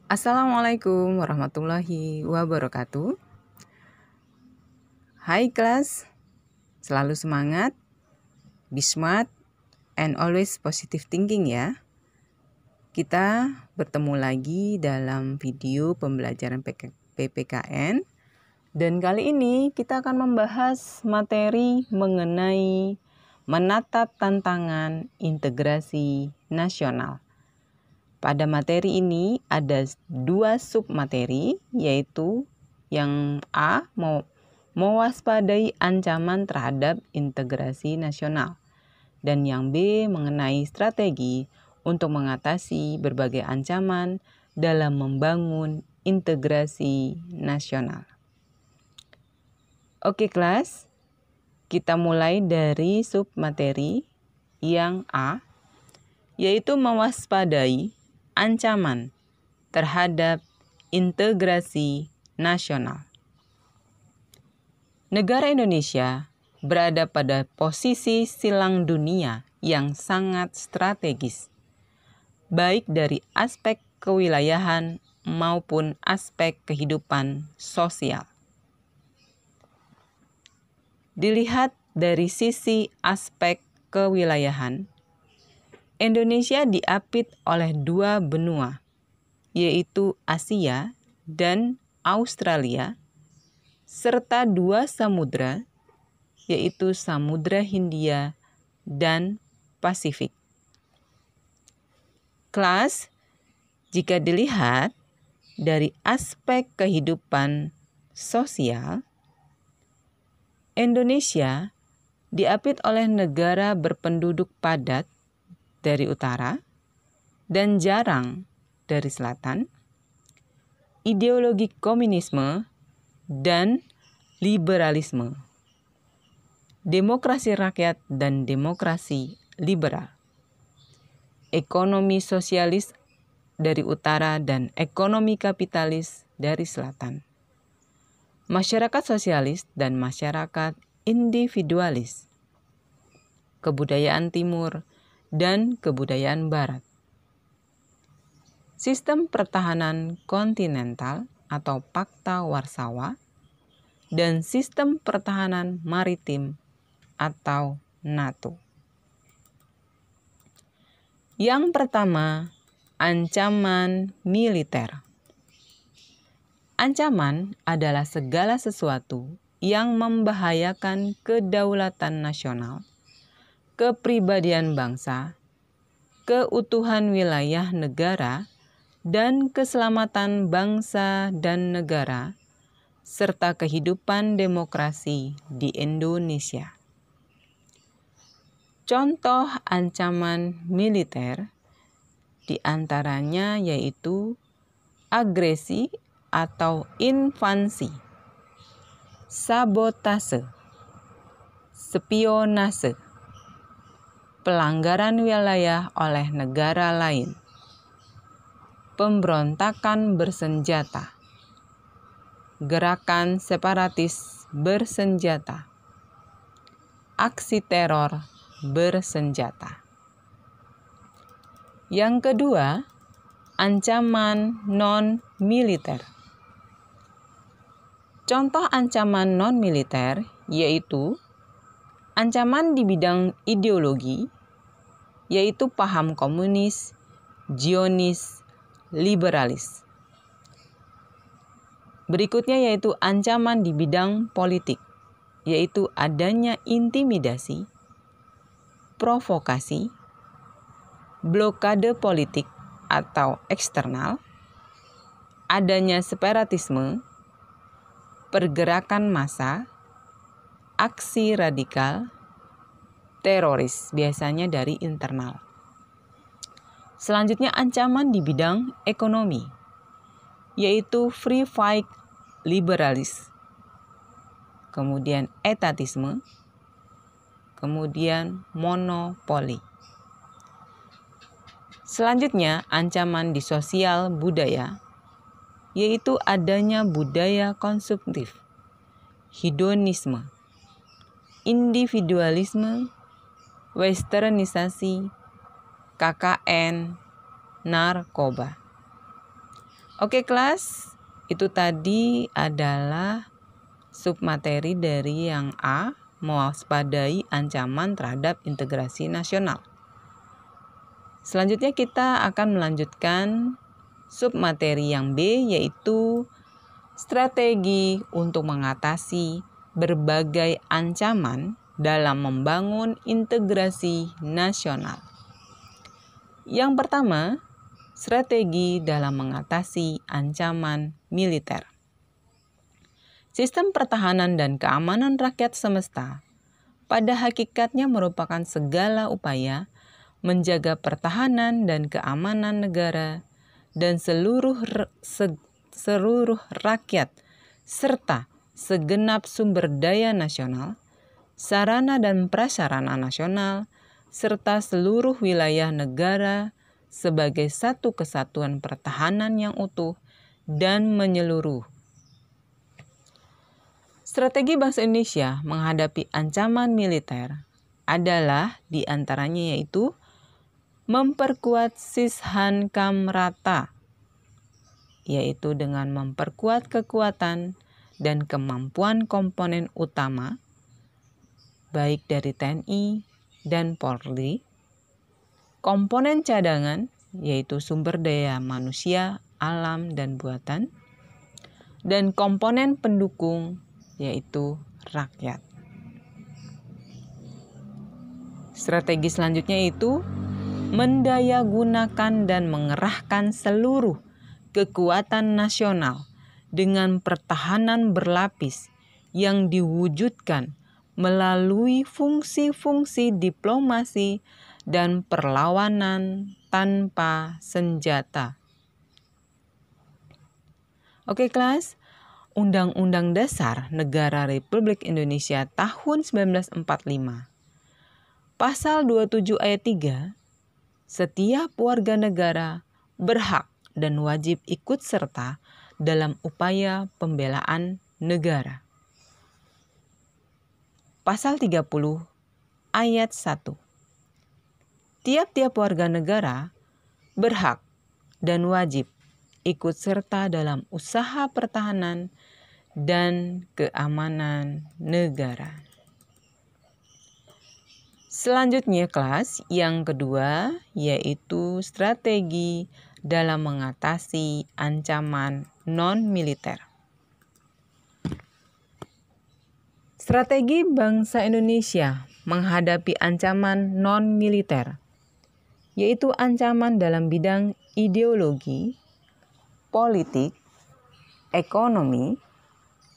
Assalamualaikum warahmatullahi wabarakatuh. Hai kelas, selalu semangat, be smart, and always positive thinking ya. Kita bertemu lagi dalam video pembelajaran PPKN. Dan kali ini kita akan membahas materi mengenai menatap tantangan integrasi nasional. Pada materi ini ada 2 submateri, yaitu yang A, mewaspadai ancaman terhadap integrasi nasional. Dan yang B, mengenai strategi untuk mengatasi berbagai ancaman dalam membangun integrasi nasional. Oke kelas, kita mulai dari submateri yang A, yaitu mewaspadai ancaman terhadap integrasi nasional. Negara Indonesia berada pada posisi silang dunia yang sangat strategis, baik dari aspek kewilayahan maupun aspek kehidupan sosial. Dilihat dari sisi aspek kewilayahan, Indonesia diapit oleh 2 benua, yaitu Asia dan Australia, serta 2 samudra, yaitu Samudra Hindia dan Pasifik. Kelas, jika dilihat dari aspek kehidupan sosial, Indonesia diapit oleh negara berpenduduk padat dari utara dan jarang dari selatan, ideologi komunisme dan liberalisme, demokrasi rakyat dan demokrasi liberal, ekonomi sosialis dari utara dan ekonomi kapitalis dari selatan, masyarakat sosialis dan masyarakat individualis, kebudayaan timur dan kebudayaan barat, sistem pertahanan kontinental atau Pakta Warsawa, dan sistem pertahanan maritim atau NATO. Yang pertama, ancaman militer. Ancaman adalah segala sesuatu yang membahayakan kedaulatan nasional, kepribadian bangsa, keutuhan wilayah negara, dan keselamatan bangsa dan negara, serta kehidupan demokrasi di Indonesia. Contoh ancaman militer diantaranya yaitu agresi atau invasi, sabotase, spionase, pelanggaran wilayah oleh negara lain, pemberontakan bersenjata, gerakan separatis bersenjata, aksi teror bersenjata. Yang kedua, ancaman non-militer. Contoh ancaman non-militer yaitu ancaman di bidang ideologi, yaitu paham komunis, Zionis, liberalis. Berikutnya yaitu ancaman di bidang politik, yaitu adanya intimidasi, provokasi, blokade politik atau eksternal, adanya separatisme, pergerakan massa, aksi radikal, teroris, biasanya dari internal. Selanjutnya ancaman di bidang ekonomi, yaitu free fight liberalis, kemudian etatisme, kemudian monopoli. Selanjutnya ancaman di sosial budaya, yaitu adanya budaya konsumtif, hedonisme, individualisme, westernisasi, KKN, narkoba. Oke kelas, itu tadi adalah submateri dari yang A, mewaspadai ancaman terhadap integrasi nasional. Selanjutnya kita akan melanjutkan submateri yang B, yaitu strategi untuk mengatasi berbagai ancaman dalam membangun integrasi nasional. Yang pertama, strategi dalam mengatasi ancaman militer. Sistem pertahanan dan keamanan rakyat semesta pada hakikatnya merupakan segala upaya menjaga pertahanan dan keamanan negara dan seluruh rakyat serta segenap sumber daya nasional, sarana dan prasarana nasional, serta seluruh wilayah negara sebagai satu kesatuan pertahanan yang utuh dan menyeluruh. Strategi bangsa Indonesia menghadapi ancaman militer adalah diantaranya yaitu memperkuat Sishankam-Rata, yaitu dengan memperkuat kekuatan dan kemampuan komponen utama, baik dari TNI dan Polri, komponen cadangan, yaitu sumber daya manusia, alam, dan buatan, dan komponen pendukung, yaitu rakyat. Strategi selanjutnya itu mendayagunakan dan mengerahkan seluruh kekuatan nasional dengan pertahanan berlapis yang diwujudkan melalui fungsi-fungsi diplomasi dan perlawanan tanpa senjata. Oke kelas, Undang-Undang Dasar Negara Republik Indonesia tahun 1945. Pasal 27 ayat 3, setiap warga negara berhak dan wajib ikut serta dalam upaya pembelaan negara. Pasal 30 ayat 1. Tiap-tiap warga negara berhak dan wajib ikut serta dalam usaha pertahanan dan keamanan negara. Selanjutnya kelas yang kedua yaitu strategi dalam mengatasi ancaman non-militer. Strategi bangsa Indonesia menghadapi ancaman non-militer, yaitu ancaman dalam bidang ideologi, politik, ekonomi,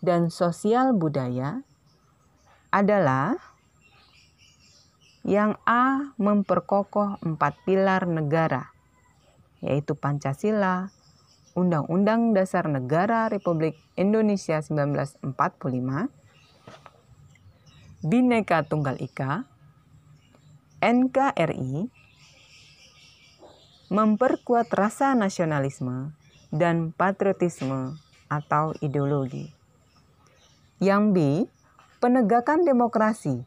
dan sosial budaya adalah yang A, memperkokoh 4 pilar negara, yaitu Pancasila, Undang-Undang Dasar Negara Republik Indonesia 1945, Bhinneka Tunggal Ika, NKRI, memperkuat rasa nasionalisme dan patriotisme atau ideologi. Yang B, penegakan demokrasi,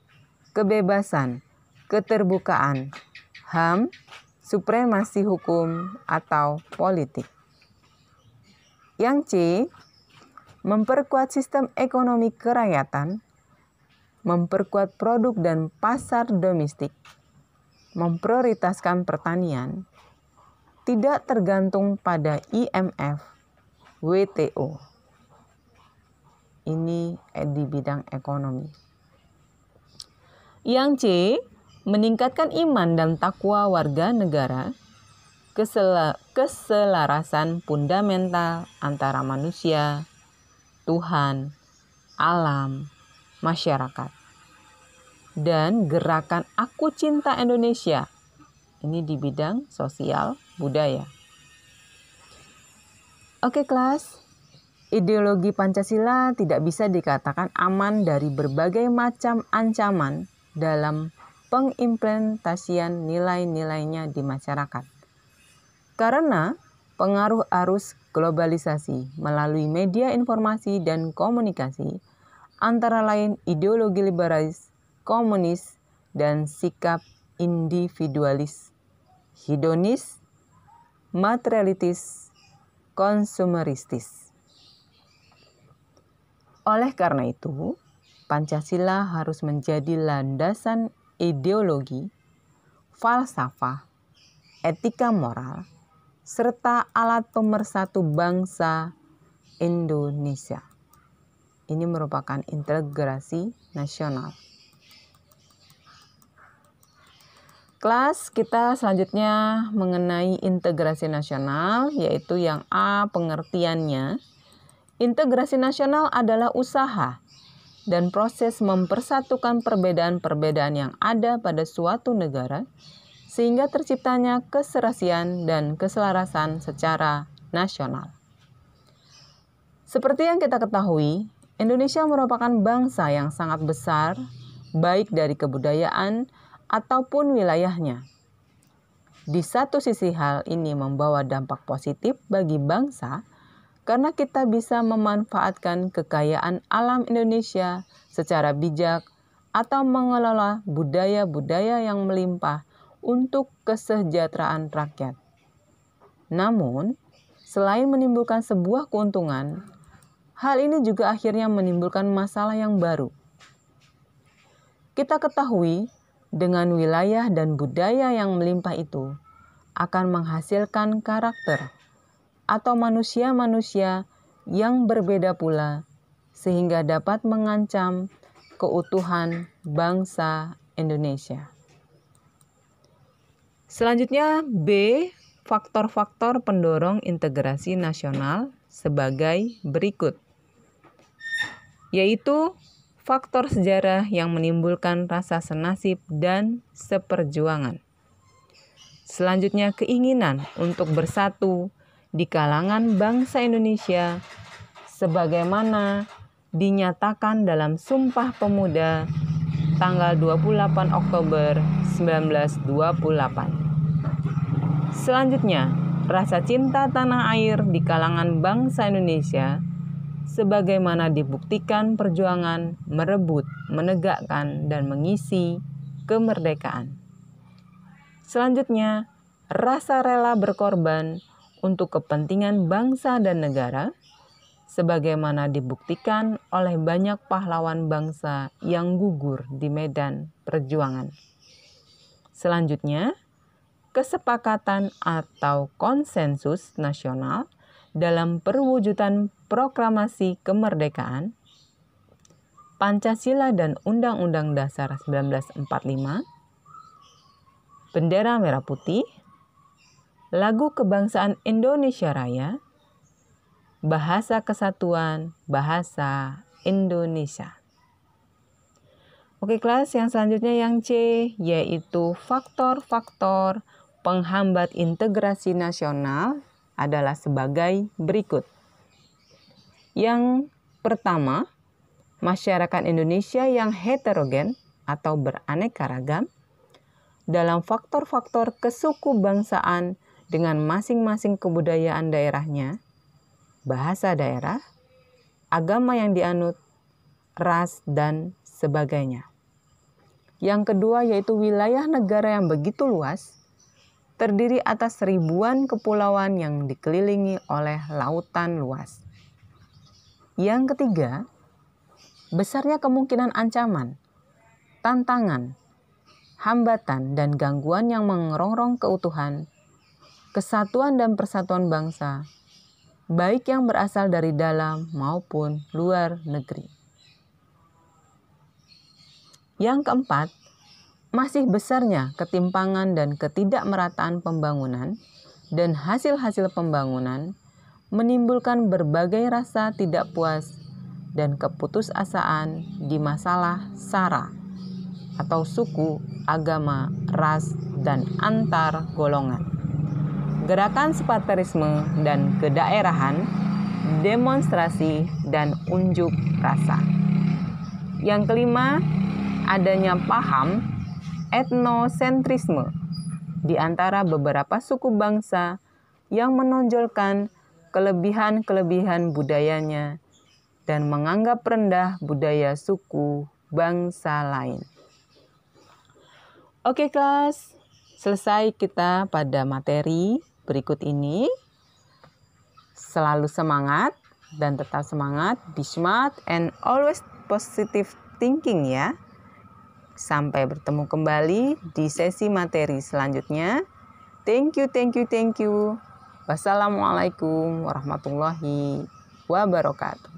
kebebasan, keterbukaan, HAM, supremasi hukum atau politik. Yang C, memperkuat sistem ekonomi kerakyatan, memperkuat produk dan pasar domestik, memprioritaskan pertanian, tidak tergantung pada IMF, WTO. Ini di bidang ekonomi. Yang C, meningkatkan iman dan takwa warga negara, keselarasan fundamental antara manusia, Tuhan, alam, masyarakat, dan gerakan Aku Cinta Indonesia. Ini di bidang sosial budaya. Oke kelas, ideologi Pancasila tidak bisa dikatakan aman dari berbagai macam ancaman dalam pengimplementasian nilai-nilainya di masyarakat. Karena pengaruh arus globalisasi melalui media informasi dan komunikasi, antara lain ideologi liberalis, komunis, dan sikap individualis, hedonis, materialistis, konsumeristis. Oleh karena itu, Pancasila harus menjadi landasan ideologi, falsafah, etika moral, serta alat pemersatu bangsa Indonesia. Ini merupakan integrasi nasional. Kelas kita selanjutnya mengenai integrasi nasional, yaitu yang A, pengertiannya. Integrasi nasional adalah usaha dan proses mempersatukan perbedaan-perbedaan yang ada pada suatu negara sehingga terciptanya keserasian dan keselarasan secara nasional. Seperti yang kita ketahui, Indonesia merupakan bangsa yang sangat besar, baik dari kebudayaan ataupun wilayahnya. Di satu sisi hal ini membawa dampak positif bagi bangsa, karena kita bisa memanfaatkan kekayaan alam Indonesia secara bijak atau mengelola budaya-budaya yang melimpah untuk kesejahteraan rakyat. Namun, selain menimbulkan sebuah keuntungan, hal ini juga akhirnya menimbulkan masalah yang baru. Kita ketahui, dengan wilayah dan budaya yang melimpah itu akan menghasilkan karakter atau manusia-manusia yang berbeda pula sehingga dapat mengancam keutuhan bangsa Indonesia. Selanjutnya B, faktor-faktor pendorong integrasi nasional sebagai berikut, yaitu faktor sejarah yang menimbulkan rasa senasib dan seperjuangan. Selanjutnya keinginan untuk bersatu di kalangan bangsa Indonesia sebagaimana dinyatakan dalam Sumpah Pemuda tanggal 28 Oktober 1928. Selanjutnya, rasa cinta tanah air di kalangan bangsa Indonesia sebagaimana dibuktikan perjuangan merebut, menegakkan, dan mengisi kemerdekaan. Selanjutnya, rasa rela berkorban untuk kepentingan bangsa dan negara, sebagaimana dibuktikan oleh banyak pahlawan bangsa yang gugur di medan perjuangan. Selanjutnya, kesepakatan atau konsensus nasional dalam perwujudan proklamasi kemerdekaan, Pancasila dan Undang-Undang Dasar 1945, bendera merah putih, lagu kebangsaan Indonesia Raya, bahasa kesatuan, bahasa Indonesia. Oke kelas, yang selanjutnya yang C, yaitu faktor-faktor penghambat integrasi nasional adalah sebagai berikut. Yang pertama, masyarakat Indonesia yang heterogen atau beraneka ragam dalam faktor-faktor kesukubangsaan dengan masing-masing kebudayaan daerahnya, bahasa daerah, agama yang dianut, ras, dan sebagainya. Yang kedua yaitu wilayah negara yang begitu luas, terdiri atas ribuan kepulauan yang dikelilingi oleh lautan luas. Yang ketiga, besarnya kemungkinan ancaman, tantangan, hambatan, dan gangguan yang mengerongrong keutuhan, kesatuan dan persatuan bangsa, baik yang berasal dari dalam maupun luar negeri. Yang keempat, masih besarnya ketimpangan dan ketidakmerataan pembangunan dan hasil-hasil pembangunan menimbulkan berbagai rasa tidak puas dan keputusasaan di masalah SARA atau suku, agama, ras, dan antar golongan. Gerakan separatisme dan kedaerahan, demonstrasi, dan unjuk rasa. Yang kelima, adanya paham etnosentrisme di antara beberapa suku bangsa yang menonjolkan kelebihan-kelebihan budayanya dan menganggap rendah budaya suku bangsa lain. Oke kelas, selesai kita pada materi berikut ini. Selalu semangat dan tetap semangat, be smart and always positive thinking ya. Sampai bertemu kembali di sesi materi selanjutnya. Thank you. Wassalamualaikum warahmatullahi wabarakatuh.